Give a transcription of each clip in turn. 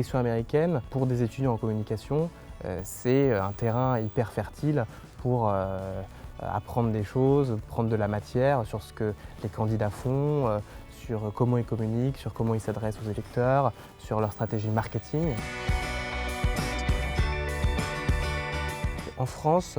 direction américaine, pour des étudiants en communication, c'est un terrain hyper fertile pour apprendre des choses, prendre de la matière sur ce que les candidats font, sur comment ils communiquent, sur comment ils s'adressent aux électeurs, sur leur stratégie marketing. En France,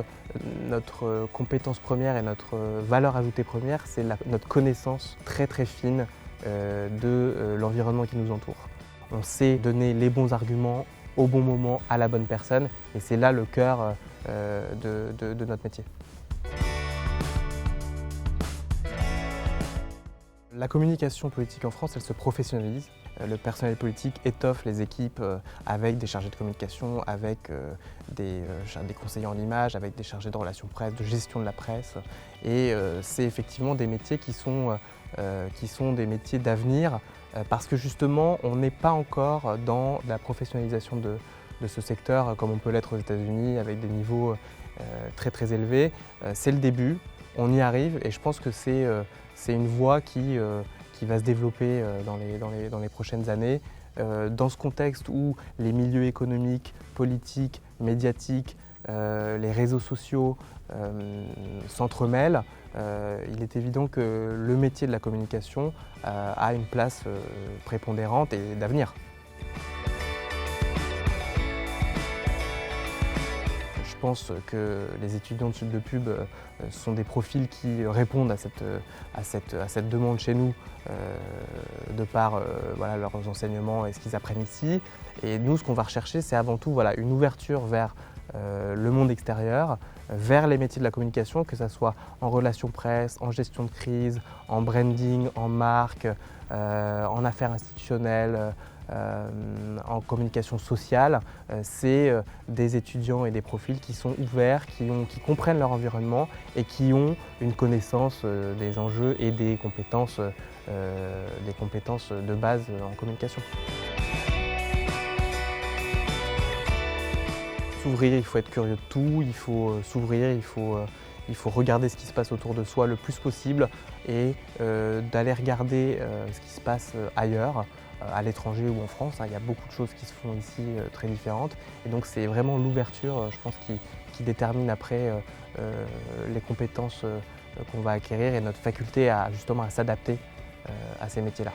notre compétence première et notre valeur ajoutée première, c'est notre connaissance très très fine de l'environnement qui nous entoure. On sait donner les bons arguments au bon moment à la bonne personne et c'est là le cœur de notre métier. La communication politique en France, elle se professionnalise. Le personnel politique étoffe les équipes avec des chargés de communication, avec des conseillers en images, avec des chargés de relations presse, de gestion de la presse. Et c'est effectivement des métiers qui sont des métiers d'avenir parce que justement, on n'est pas encore dans la professionnalisation de ce secteur comme on peut l'être aux États-Unis avec des niveaux très très élevés. C'est le début, on y arrive et je pense que c'est une voie qui va se développer dans les prochaines années. Dans ce contexte où les milieux économiques, politiques, médiatiques, les réseaux sociaux s'entremêlent, il est évident que le métier de la communication a une place prépondérante et d'avenir. Je pense que les étudiants de Sud de Pub sont des profils qui répondent à cette demande chez nous de par voilà, leurs enseignements et ce qu'ils apprennent ici. Et nous, ce qu'on va rechercher, c'est avant tout voilà, une ouverture vers le monde extérieur, vers les métiers de la communication, que ce soit en relations presse, en gestion de crise, en branding, en marque, en affaires institutionnelles, en communication sociale. C'est des étudiants et des profils qui sont ouverts, qui comprennent leur environnement et qui ont une connaissance des enjeux et des compétences de base en communication. S'ouvrir, il faut être curieux de tout, il faut s'ouvrir, il faut regarder ce qui se passe autour de soi le plus possible et d'aller regarder ce qui se passe ailleurs, à l'étranger ou en France. Il y a beaucoup de choses qui se font ici très différentes et donc c'est vraiment l'ouverture, je pense, qui détermine après les compétences qu'on va acquérir et notre faculté justement à s'adapter à ces métiers-là.